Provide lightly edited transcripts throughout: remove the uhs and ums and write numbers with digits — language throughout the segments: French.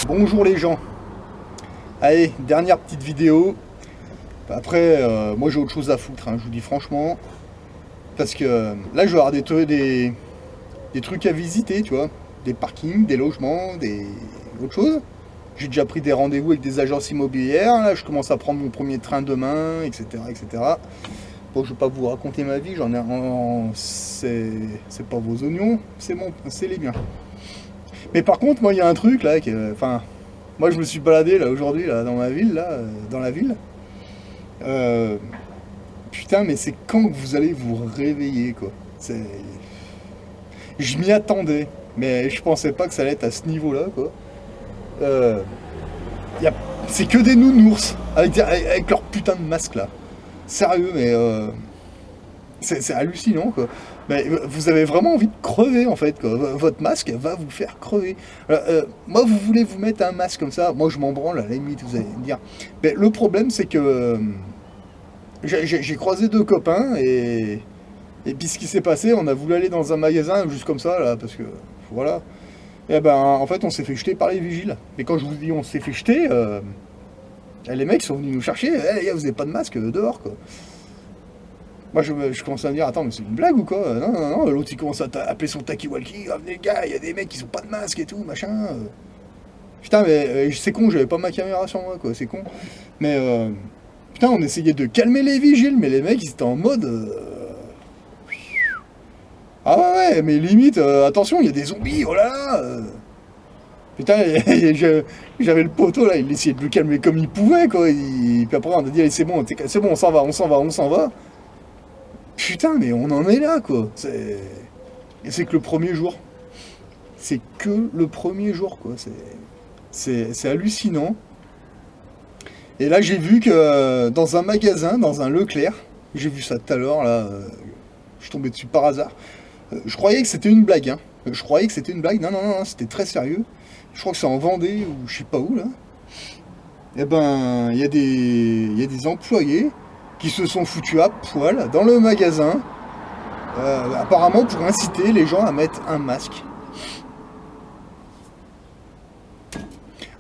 Bonjour les gens. Allez, dernière petite vidéo. Après, moi j'ai autre chose à foutre, hein, je vous dis franchement. Parce que là, je vais avoir des trucs à visiter, tu vois. Des parkings, des logements, autre chose. J'ai déjà pris des rendez-vous avec des agences immobilières. Là, je commence à prendre mon premier train demain, etc., etc. Bon, je vais pas vous raconter ma vie, j'en ai c'est pas vos oignons, c'est les miens. Mais par contre, moi, il y a un truc là, enfin, moi, je me suis baladé là aujourd'hui là dans ma ville, là, dans la ville. Euh, Putain, mais c'est quand que vous allez vous réveiller, quoi. Je m'y attendais, mais je pensais pas que ça allait être à ce niveau-là, quoi. Euh, y a... C'est que des nounours avec leur putain de masque là. Sérieux, mais c'est hallucinant, quoi. Mais vous avez vraiment envie de crever, en fait, quoi. Votre masque va vous faire crever. Moi, vous voulez vous mettre un masque comme ça, moi je m'en branle, à la limite, vous allez me dire. Mais le problème, c'est que j'ai croisé deux copains et puis ce qui s'est passé, on a voulu aller dans un magasin juste comme ça, là, parce que voilà. Et ben, en fait, on s'est fait jeter par les vigiles. Et quand je vous dis on s'est fait jeter, les mecs sont venus nous chercher. Eh, les gars, vous avez pas de masque dehors, quoi. Moi, je commence à me dire, attends, mais c'est une blague ou quoi? Non, non, non. L'autre, il commence à appeler son talkie-walkie. Ah, venez, les gars, il y a des mecs qui ont pas de masque et tout, machin. Putain, mais c'est con, j'avais pas ma caméra sur moi, quoi. C'est con. Mais putain, on essayait de calmer les vigiles, mais les mecs, ils étaient en mode. Ah ouais, mais limite, attention, il y a des zombies, oh là là Putain, j'avais le poteau là, il essayait de le calmer comme il pouvait, quoi. Puis après, on a dit, allez, c'est bon, on s'en va, on s'en va, on s'en va. Putain, mais on en est là, quoi. Et c'est que le premier jour. C'est que le premier jour, quoi. C'est hallucinant. Et là, j'ai vu que dans un magasin, dans un Leclerc, j'ai vu ça tout à l'heure, là, je suis tombé dessus par hasard. Je croyais que c'était une blague, hein. Je croyais que c'était une blague. Non, non, non, non, c'était très sérieux. Je crois que c'est en Vendée ou je sais pas où, là. Eh ben, il y a des employés qui se sont foutus à poil dans le magasin, apparemment pour inciter les gens à mettre un masque.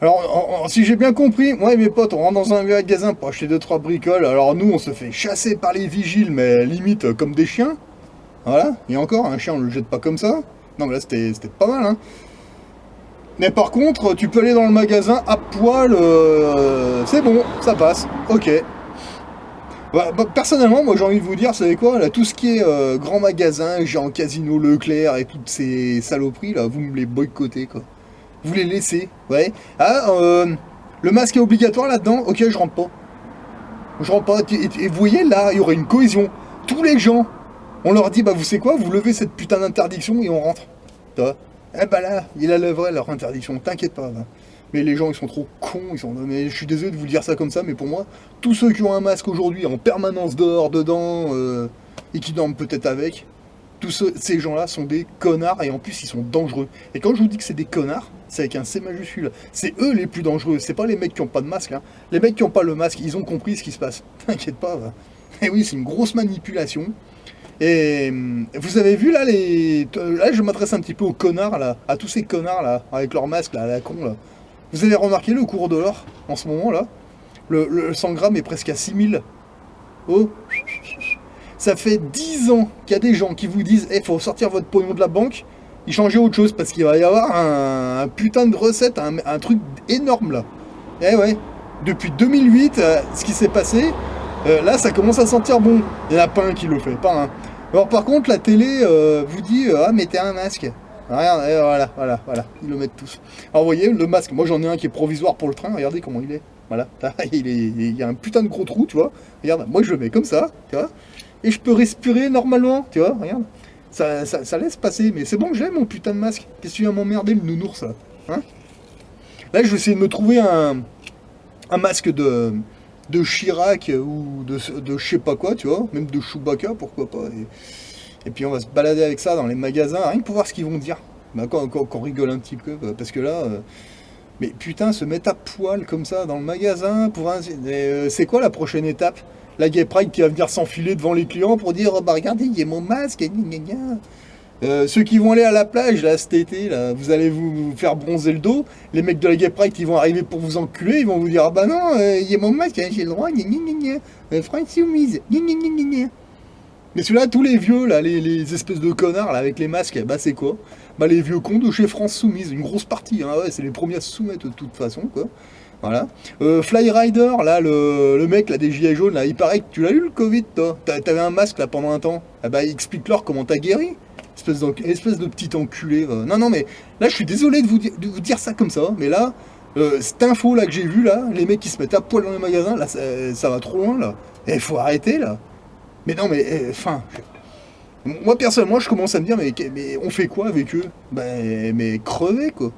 Alors, si j'ai bien compris, moi et mes potes, on rentre dans un magasin pour acheter 2-3 bricoles. Alors nous, on se fait chasser par les vigiles, mais limite comme des chiens. Voilà, et encore, un chien, on le jette pas comme ça. Non, mais là, c'était pas mal, hein. Mais par contre, tu peux aller dans le magasin à poil, c'est bon, ça passe, ok. Bah, personnellement, moi j'ai envie de vous dire, vous savez quoi, là, tout ce qui est grand magasin, genre Casino, Leclerc et toutes ces saloperies, là, vous me les boycottez, quoi. Vous les laissez, ouais. Ah, le masque est obligatoire là-dedans, ok, je rentre pas. Je rentre pas, et vous voyez, là, il y aurait une cohésion. Tous les gens, on leur dit, bah vous savez quoi, vous levez cette putain d'interdiction et on rentre. Tu vois. Eh bah là, il a levé leur interdiction, t'inquiète pas. Là. Mais les gens, ils sont trop cons, mais je suis désolé de vous dire ça comme ça, mais pour moi, tous ceux qui ont un masque aujourd'hui en permanence dehors, dedans, et qui dorment peut-être avec, ces gens-là sont des connards, et en plus, ils sont dangereux. Et quand je vous dis que c'est des connards, c'est avec un C majuscule. C'est eux les plus dangereux, c'est pas les mecs qui ont pas de masque. Hein. Les mecs qui ont pas le masque, ils ont compris ce qui se passe. T'inquiète pas. Va. Et oui, c'est une grosse manipulation. Et vous avez vu là là je m'adresse un petit peu aux connards là, à tous ces connards là, avec leur masque là, à la con là. Vous avez remarqué le cours de l'or en ce moment là? Le 100 grammes est presque à 6000. Oh, ça fait 10 ans qu'il y a des gens qui vous disent eh, faut sortir votre pognon de la banque, y changer autre chose parce qu'il va y avoir un putain de recette, un truc énorme là. Eh ouais, depuis 2008, ce qui s'est passé, là ça commence à sentir bon. Il n'y en a pas un qui le fait, pas un. Alors par contre la télé vous dit ah mettez un masque. Regarde, voilà, ils le mettent tous. Alors vous voyez le masque, moi j'en ai un qui est provisoire pour le train, regardez comment il est. Voilà, il y a un putain de gros trou, tu vois. Regarde, moi je le mets comme ça, tu vois. Et je peux respirer normalement, tu vois, regarde. Ça laisse passer, mais c'est bon que j'ai mon putain de masque. Qu'est-ce que tu viens m'emmerder le nounours là, hein? Là je vais essayer de me trouver un masque de Chirac ou de je sais pas quoi, tu vois, même de Chewbacca, pourquoi pas. Et puis on va se balader avec ça dans les magasins, rien que pour voir ce qu'ils vont dire. Bah, quand on rigole un petit peu, parce que là, mais putain, se mettre à poil comme ça dans le magasin, c'est quoi la prochaine étape? La Gay Pride qui va venir s'enfiler devant les clients pour dire, bah regardez, il y a mon masque, gna gna gna. Ceux qui vont aller à la plage, là, cet été, là, vous allez vous faire bronzer le dos. Les mecs de la Gay Pride, ils vont arriver pour vous enculer. Ils vont vous dire, ah bah non, il y a mon masque, hein, j'ai le droit, gna gna gna gna. France soumise, gna gna gna gna gna. Mais celui-là, tous les vieux, là, les espèces de connards, là, avec les masques, bah c'est quoi? Bah les vieux cons de chez France Soumise, une grosse partie, hein, ouais, c'est les premiers à se soumettre de toute façon, quoi. Voilà. Fly Rider, là, le mec là, des gilets jaunes, là, il paraît que tu l'as eu le Covid, toi. T'avais un masque là pendant un temps. Ah bah explique-leur comment t'as guéri. Espèce de petit enculé. Non, non, mais là, je suis désolé de vous dire ça comme ça, mais là, cette info là que j'ai vue, là, les mecs qui se mettent à poil dans les magasins, là, ça va trop loin, là. Et faut arrêter, là. Mais non, mais, enfin... moi, personnellement, je commence à me dire, mais on fait quoi avec eux? Ben, mais crever, quoi.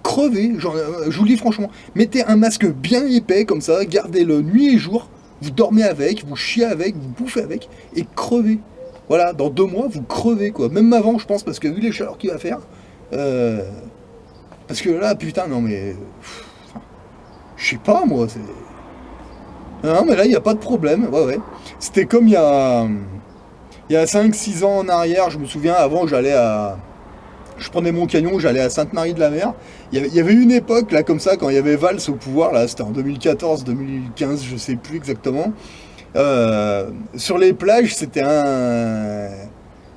Crever, genre, je vous le dis franchement, mettez un masque bien épais comme ça, gardez-le nuit et jour, vous dormez avec, vous chiez avec, vous bouffez avec, et crevez. Voilà, dans 2 mois, vous crevez, quoi. Même avant, je pense, parce que vu les chaleurs qu'il va faire, parce que là, putain, non mais... je sais pas, moi, c'est... Non, mais là, il n'y a pas de problème, ouais, ouais. C'était comme il y a 5-6 ans en arrière, je me souviens, avant, je prenais mon camion, j'allais à Sainte-Marie-de-la-Mer. Il y avait une époque, là, comme ça, quand il y avait Valls au pouvoir, là, c'était en 2014, 2015, je sais plus exactement. Sur les plages,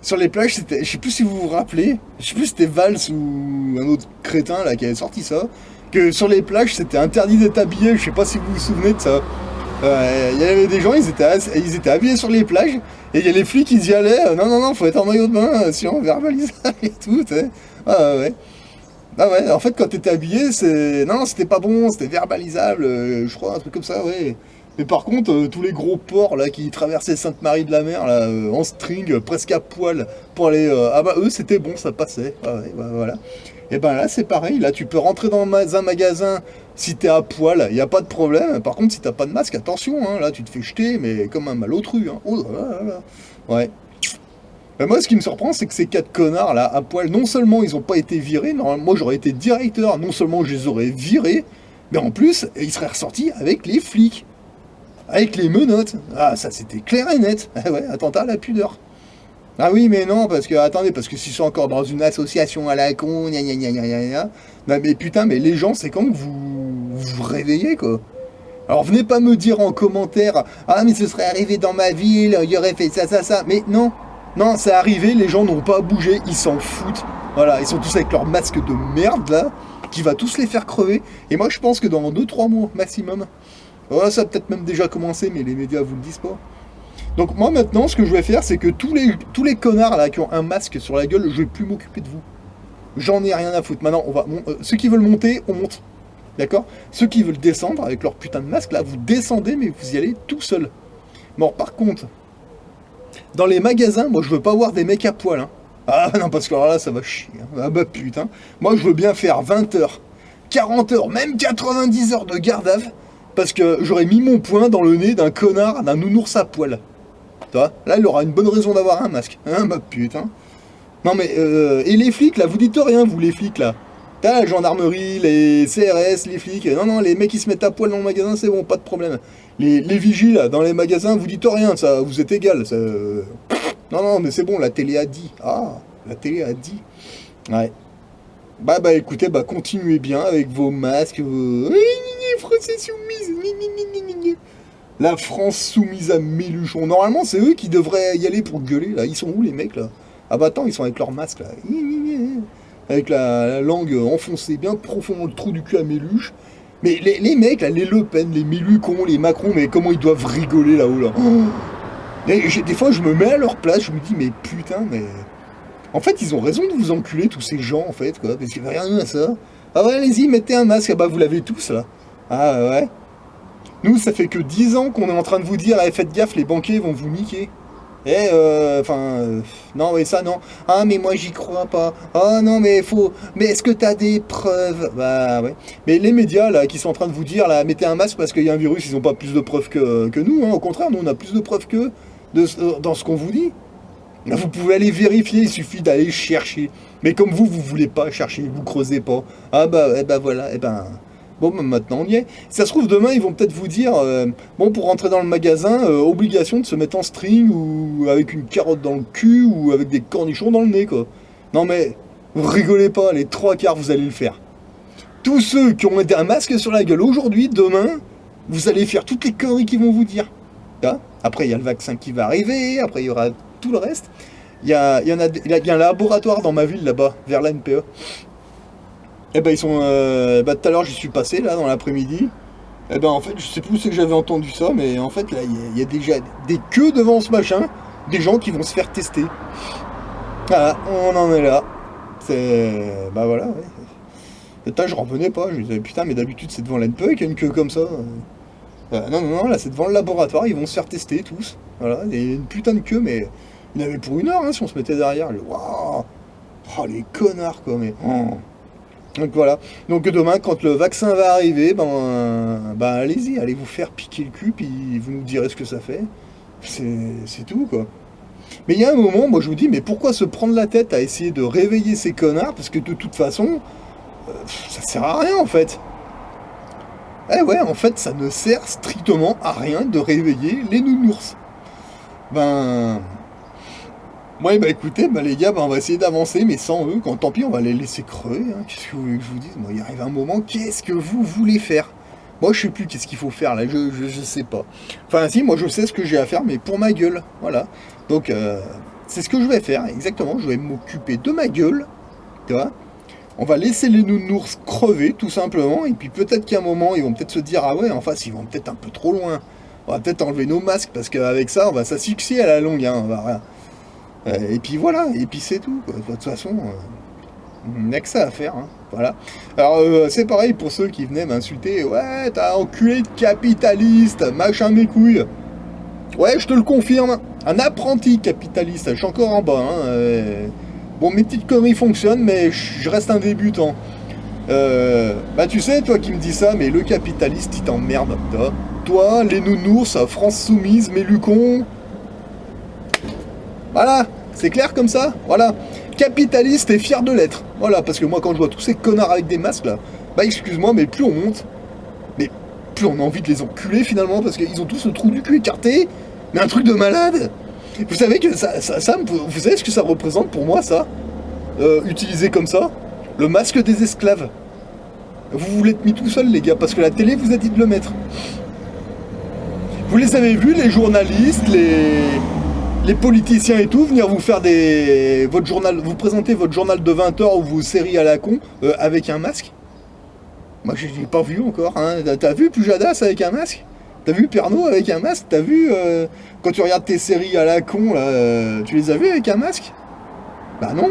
Sur les plages, c'était... Je sais plus si vous vous rappelez, je sais plus si c'était Valls ou un autre crétin, là, qui avait sorti ça, que sur les plages, c'était interdit d'être habillé, je sais pas si vous vous souvenez de ça. Il y avait des gens, ils étaient habillés sur les plages, et il y a les flics, ils y allaient, non, non, non, faut être en maillot de bain, sinon on verbalise et tout, tu sais. Ah ouais. Ah ouais, en fait, quand t'étais habillé, non, c'était pas bon, c'était verbalisable, je crois, un truc comme ça, ouais. Mais par contre, tous les gros porcs, là, qui traversaient Sainte-Marie-de-la-Mer, là, en string, presque à poil, pour aller... ah bah, eux, c'était bon, ça passait. Ah ouais, bah, voilà. Et ben là, c'est pareil, là, tu peux rentrer dans un magasin, si t'es à poil, il n'y a pas de problème. Par contre, si t'as pas de masque, attention, hein, là, tu te fais jeter, mais comme un malotru, hein. Oh là là là. Ouais. Ben moi, ce qui me surprend, c'est que ces 4 connards, là, à poil, non seulement ils n'ont pas été virés, normalement, moi, j'aurais été directeur, non seulement je les aurais virés, mais en plus, ils seraient ressortis avec les flics. Avec les menottes. Ah, ça, c'était clair et net. Ah ouais, attentat à la pudeur. Ah oui, mais non, parce que, attendez, parce que s'ils sont encore dans une association à la con, gna gna gna gna gna gna, non, mais putain, mais les gens, c'est quand que vous réveillez, quoi. Alors, venez pas me dire en commentaire, ah, mais ce serait arrivé dans ma ville, il y aurait fait ça, ça, ça. Mais non, non, c'est arrivé, les gens n'ont pas bougé, ils s'en foutent. Voilà, ils sont tous avec leur masque de merde, là, qui va tous les faire crever. Et moi, je pense que dans 2-3 mois, maximum, oh, ça a peut-être même déjà commencé, mais les médias vous le disent pas. Donc moi maintenant, ce que je vais faire, c'est que tous les connards là qui ont un masque sur la gueule, je vais plus m'occuper de vous. J'en ai rien à foutre. Maintenant, ceux qui veulent monter, on monte. D'accord? Ceux qui veulent descendre avec leur putain de masque, là, vous descendez, mais vous y allez tout seul. Bon, par contre, dans les magasins, moi je veux pas voir des mecs à poil. Hein. Ah non, parce que alors là, ça va chier. Hein. Ah bah putain. Moi je veux bien faire 20 heures, 40 heures, même 90 heures de garde à vue. Parce que j'aurais mis mon poing dans le nez d'un connard, d'un nounours à poil. Tu vois? Là, il aura une bonne raison d'avoir un masque. Hein, bah putain. Non mais, et les flics, là, vous dites rien, vous, les flics, là. T'as la gendarmerie, les CRS, les flics. Non, non, les mecs qui se mettent à poil dans le magasin, c'est bon, pas de problème. Les vigiles, là, dans les magasins, vous dites rien, ça, vous êtes égal. Ça, non, non, mais c'est bon, la télé a dit. Ah, la télé a dit. Ouais. Bah écoutez, bah continuez bien avec vos masques, vos... Français soumise. La France soumise à Méluchon. Normalement, c'est eux qui devraient y aller pour gueuler, là. Ils sont où, les mecs, là? Ah bah attends, ils sont avec leur masque, là. Avec la langue enfoncée bien profond dans le trou du cul à Méluche. Mais les mecs, là, les Le Pen, les Mélucons, les Macron, mais comment ils doivent rigoler, là-haut, là. Des fois, je me mets à leur place, je me dis, mais putain, mais... En fait, ils ont raison de vous enculer, tous ces gens, en fait, quoi, parce qu'il n'y a rien à ça. Ah ouais, allez-y, mettez un masque, ah bah vous l'avez tous, là. Ah ouais. Nous, ça fait que 10 ans qu'on est en train de vous dire, eh, faites gaffe, les banquiers vont vous niquer. Eh, non, mais ça, non. Ah, mais moi, j'y crois pas. Ah, non, mais faut... Mais est-ce que t'as des preuves? Bah, ouais. Mais les médias, là, qui sont en train de vous dire, là, mettez un masque parce qu'il y a un virus, ils ont pas plus de preuves que nous, hein. Au contraire, nous, on a plus de preuves qu'eux dans ce qu'on vous dit. Là, vous pouvez aller vérifier, il suffit d'aller chercher. Mais comme vous voulez pas chercher, vous creusez pas. Ah, bah, eh ben, voilà, eh ben... Bon, bah, maintenant on y est. Si ça se trouve, demain, ils vont peut-être vous dire, bon, pour rentrer dans le magasin, obligation de se mettre en string, ou avec une carotte dans le cul, ou avec des cornichons dans le nez, quoi. Non mais, vous rigolez pas, les trois quarts, vous allez le faire. Tous ceux qui ont un masque sur la gueule aujourd'hui, demain, vous allez faire toutes les conneries qu'ils vont vous dire. Hein. Après, il y a le vaccin qui va arriver, après, il y aura tout le reste. Il y a un laboratoire dans ma ville, là-bas, vers la NPE. Eh ben, ils sont... tout à l'heure, j'y suis passé, là, dans l'après-midi. Eh ben, en fait, je sais plus où c'est que j'avais entendu ça, mais en fait, là, il y a déjà des queues devant ce machin, des gens qui vont se faire tester. Voilà, on en est là. C'est... Bah voilà, ouais. Putain, je revenais pas, je disais, putain, mais d'habitude, c'est devant l'NPE qu'il y a une queue comme ça. Non, non, non, là, c'est devant le laboratoire, ils vont se faire tester, tous. Voilà, il y a une putain de queue, mais... Il y en avait pour 1 heure, hein, si on se mettait derrière. Waouh. Oh, les connards, quoi, mais... Oh. Donc voilà. Donc demain, quand le vaccin va arriver, ben allez-y, allez vous faire piquer le cul, puis vous nous direz ce que ça fait. C'est tout, quoi. Mais il y a un moment, moi je vous dis, mais pourquoi se prendre la tête à essayer de réveiller ces connards? Parce que de toute façon, ça sert à rien, en fait. Eh ouais, en fait, ça ne sert strictement à rien de réveiller les nounours. Ben... Ouais, bah écoutez, bah les gars, bah, on va essayer d'avancer, mais sans eux, tant pis, on va les laisser crever, hein. Qu'est-ce que vous voulez que je vous dise? Moi, il arrive un moment, qu'est-ce que vous voulez faire? Moi, je sais plus qu'est-ce qu'il faut faire, là, je sais pas. Enfin, si, moi, je sais ce que j'ai à faire, mais pour ma gueule, voilà. Donc, c'est ce que je vais faire, exactement, je vais m'occuper de ma gueule, tu vois. On va laisser les nounours crever, tout simplement, et puis peut-être qu'à un moment, ils vont peut-être se dire, ah ouais, en face, ils vont peut-être un peu trop loin. On va peut-être enlever nos masques, parce qu'avec ça, on va s'asphyxier à la longue, hein, on va rien. Et puis voilà, et puis c'est tout, quoi. De toute façon, il n'y a que ça à faire, hein. Voilà. Alors, c'est pareil pour ceux qui venaient m'insulter. Ouais, t'as enculé de capitaliste, machin mes couilles. Ouais, je te le confirme, un apprenti capitaliste. Je suis encore en bas, hein. Bon, mes petites conneries fonctionnent, mais je reste un débutant. Bah tu sais, toi qui me dis ça, mais le capitaliste, il t'emmerde. Toi, les nounours, France Soumise, mes lucons... Voilà, c'est clair comme ça. Voilà, capitaliste et fier de l'être. Voilà, parce que moi quand je vois tous ces connards avec des masques là, bah excuse-moi, mais plus on monte, mais plus on a envie de les enculer finalement, parce qu'ils ont tous le trou du cul écarté, mais un truc de malade. Vous savez que ça vous savez ce que ça représente pour moi, ça, utilisé comme ça, le masque des esclaves. Vous voulez être mis tout seul les gars, parce que la télé vous a dit de le mettre. Vous les avez vus, les journalistes, les politiciens et tout, venir vous faire votre journal, vous présenter votre journal de 20 heures ou vos séries à la con avec un masque? Moi, je l'ai pas vu encore. Hein. T'as vu Pujadas avec un masque? T'as vu Pernod avec un masque? T'as vu quand tu regardes tes séries à la con, là, tu les as vus avec un masque? Bah non.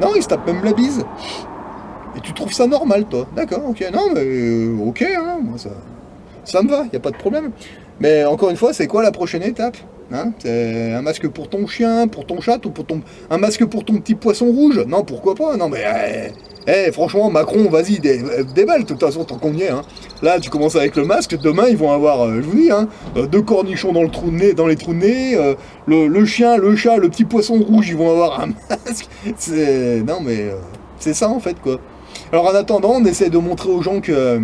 Non, ils se tapent même la bise. Et tu trouves ça normal, toi? D'accord, ok. Non, mais ok, hein, moi ça me va, y a pas de problème. Mais encore une fois, c'est quoi la prochaine étape? Hein, c'est un masque pour ton chien, pour ton chat, ou un masque pour ton petit poisson rouge? Non, pourquoi pas? Non, mais franchement, Macron, vas-y, déballe, de toute façon, tant qu'on y est. Hein. Là, tu commences avec le masque, demain, ils vont avoir, je vous dis, hein, 2 cornichons dans les trous de nez, le chien, le chat, le petit poisson rouge, ils vont avoir un masque. Non, mais c'est ça, en fait, quoi. Alors, en attendant, on essaie de montrer aux gens que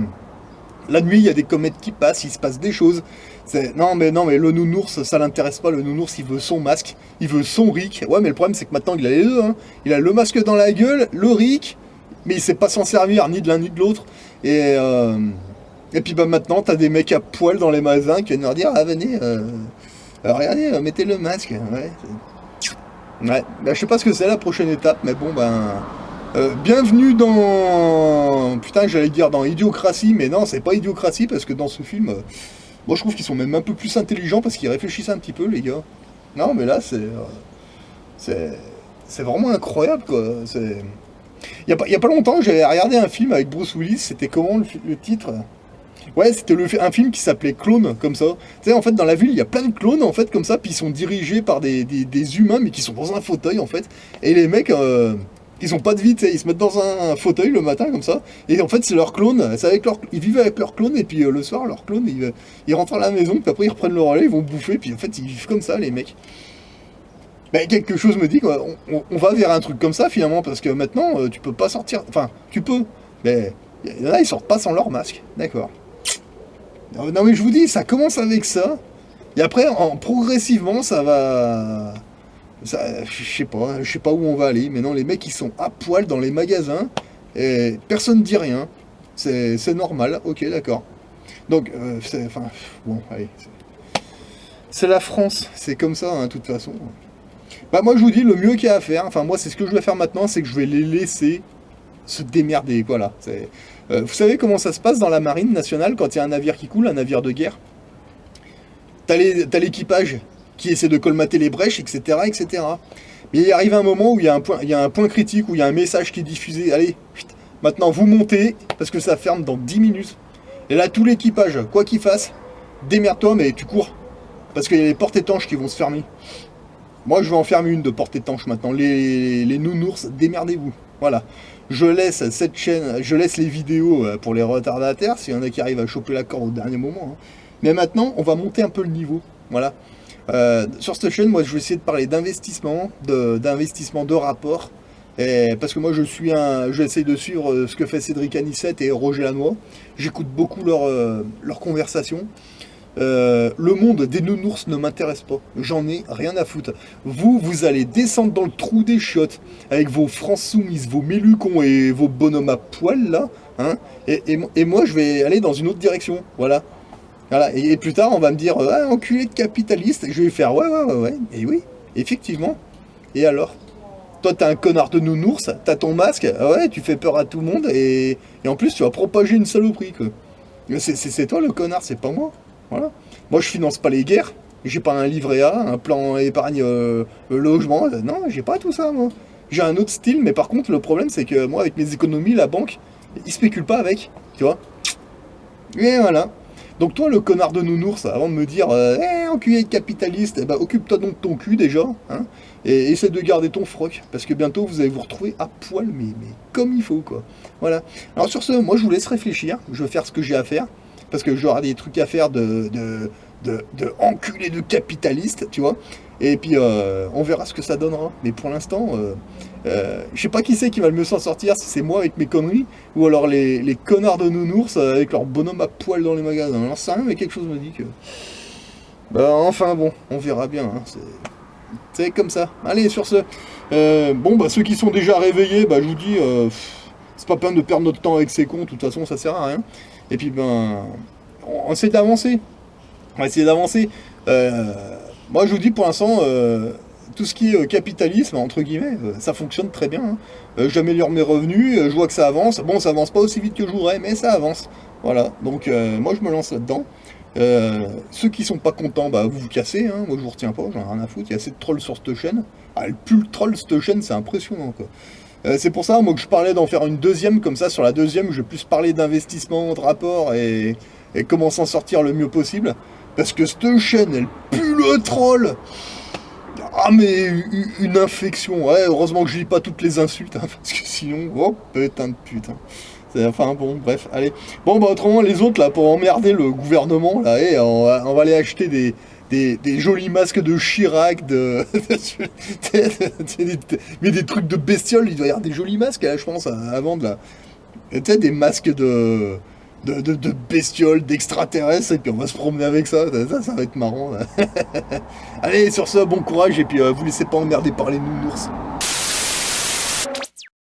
la nuit, il y a des comètes qui passent, il se passe des choses. Non mais le nounours, ça l'intéresse pas, le nounours il veut son masque, il veut son RIC. Ouais mais le problème c'est que maintenant il a les deux, hein. Il a le masque dans la gueule, le RIC, mais il sait pas s'en servir ni de l'un ni de l'autre. Et puis bah maintenant t'as des mecs à poil dans les magasins qui viennent leur dire ah venez, regardez, mettez le masque. Ouais, bah, je sais pas ce que c'est la prochaine étape, mais bon bienvenue dans... Putain j'allais dire dans Idiocratie, mais non c'est pas Idiocratie parce que dans ce film... Moi je trouve qu'ils sont même un peu plus intelligents parce qu'ils réfléchissent un petit peu les gars. Non mais là c'est vraiment incroyable quoi. Il y a pas longtemps j'avais regardé un film avec Bruce Willis, c'était comment le titre? Ouais c'était un film qui s'appelait Clone comme ça. Tu sais en fait dans la ville il y a plein de clones en fait comme ça, puis ils sont dirigés par des humains mais qui sont dans un fauteuil en fait. Et les mecs... ils ont pas de vie, ils se mettent dans un fauteuil le matin comme ça, et en fait c'est leur clone, ils vivent avec leur clone, et puis le soir leur clone ils rentrent à la maison, puis après ils reprennent le relais, ils vont bouffer, puis en fait ils vivent comme ça les mecs. Mais quelque chose me dit qu'on va vers un truc comme ça finalement, parce que maintenant tu peux pas sortir, enfin tu peux, mais Il y en a, ils sortent pas sans leur masque. D'accord. Non mais je vous dis, ça commence avec ça. Et après, progressivement, ça va... je sais pas où on va aller. Mais non, les mecs, ils sont à poil dans les magasins. Et personne dit rien. C'est normal. Ok, d'accord. Donc, enfin, bon, allez. C'est la France. C'est comme ça, hein, de toute façon. Bah moi, je vous dis, le mieux qu'il y a à faire, enfin moi, c'est ce que je vais faire maintenant, c'est que je vais les laisser se démerder, voilà. Vous savez comment ça se passe dans la marine nationale quand il y a un navire qui coule, un navire de guerre? T'as l'équipage qui essaie de colmater les brèches, etc., etc. Mais il arrive un moment où il y a un point critique, où il y a un message qui est diffusé. Allez, maintenant vous montez, parce que ça ferme dans 10 minutes. Et là, tout l'équipage, quoi qu'il fasse, démerde-toi, mais tu cours. Parce qu'il y a les portes étanches qui vont se fermer. Moi, je vais en fermer une de porte étanche maintenant. Les nounours, démerdez-vous. Voilà. Je laisse cette chaîne, je laisse les vidéos pour les retardataires, s'il y en a qui arrivent à choper la corde au dernier moment. Hein. Mais maintenant, on va monter un peu le niveau. Voilà. Sur cette chaîne, moi, je vais essayer de parler d'investissement, de rapport. Parce que moi, j'essaie de suivre ce que fait Cédric Anissette et Roger Lanois. J'écoute beaucoup leurs conversations. Le monde des nounours ne m'intéresse pas. J'en ai rien à foutre. Vous allez descendre dans le trou des chiottes avec vos France Soumises, vos Mélucons et vos bonhommes à poil là. Hein, et moi, je vais aller dans une autre direction. Voilà. Voilà. Et plus tard, on va me dire ah, enculé de capitaliste. Et je vais faire ouais. Et oui, effectivement. Et alors? Toi, t'es un connard de nounours, t'as ton masque, ah ouais, tu fais peur à tout le monde et en plus, tu vas propager une saloperie, quoi. C'est toi le connard, c'est pas moi. Voilà. Moi, je finance pas les guerres. J'ai pas un livret A, un plan épargne logement. Non, j'ai pas tout ça, moi. J'ai un autre style, mais par contre, le problème, c'est que moi, avec mes économies, la banque, ils spéculent pas avec. Tu vois? Et voilà. Donc, toi, le connard de nounours, avant de me dire enculé de capitaliste, eh ben, occupe-toi donc de ton cul déjà. Hein, et essaie de garder ton froc. Parce que bientôt, vous allez vous retrouver à poil, mais comme il faut, quoi. Voilà. Alors, sur ce, moi, je vous laisse réfléchir. Je vais faire ce que j'ai à faire. Parce que j'aurai des trucs à faire de enculé de capitaliste, tu vois. Et puis, on verra ce que ça donnera. Mais pour l'instant, je sais pas qui c'est qui va le mieux s'en sortir, si c'est moi avec mes conneries, ou alors les connards de nounours avec leur bonhomme à poil dans les magasins. Alors, ça, mais quelque chose me dit que... Bah, enfin, bon, on verra bien. Hein. C'est comme ça. Allez, sur ce... bon, bah, ceux qui sont déjà réveillés, bah, je vous dis... c'est pas peine de perdre notre temps avec ces cons, de toute façon, ça sert à rien. Et puis, ben, on essaie d'avancer. On va essayer d'avancer. Moi, je vous dis, pour l'instant, tout ce qui est capitalisme, entre guillemets, ça fonctionne très bien. Hein. J'améliore mes revenus, je vois que ça avance. Bon, ça avance pas aussi vite que je voudrais, mais ça avance. Voilà, donc moi, je me lance là-dedans. Ceux qui sont pas contents, bah, vous vous cassez. Hein. Moi, je vous retiens pas, j'en ai rien à foutre. Il y a assez de trolls sur cette chaîne. Ah, le plus le troll cette chaîne, c'est impressionnant, quoi. C'est pour ça, moi, que je parlais d'en faire une deuxième, comme ça, sur la deuxième, je vais plus parler d'investissement, de rapport et comment s'en sortir le mieux possible. Parce que cette chaîne, elle pue le troll. Ah, mais une infection. Ouais, heureusement que je lis pas toutes les insultes, hein, parce que sinon, oh, putain de putain. Enfin, bon, bref, allez. Bon, bah, autrement, les autres, là, pour emmerder le gouvernement, là, on va aller acheter des jolis masques de Chirac, mais des trucs de bestioles, il doit y avoir des jolis masques, là, je pense, à vendre, là. Tu sais, des masques de bestioles, d'extraterrestres, et puis on va se promener avec ça, ça va être marrant, là. Allez, sur ce, bon courage, et puis vous laissez pas emmerder par les nounours.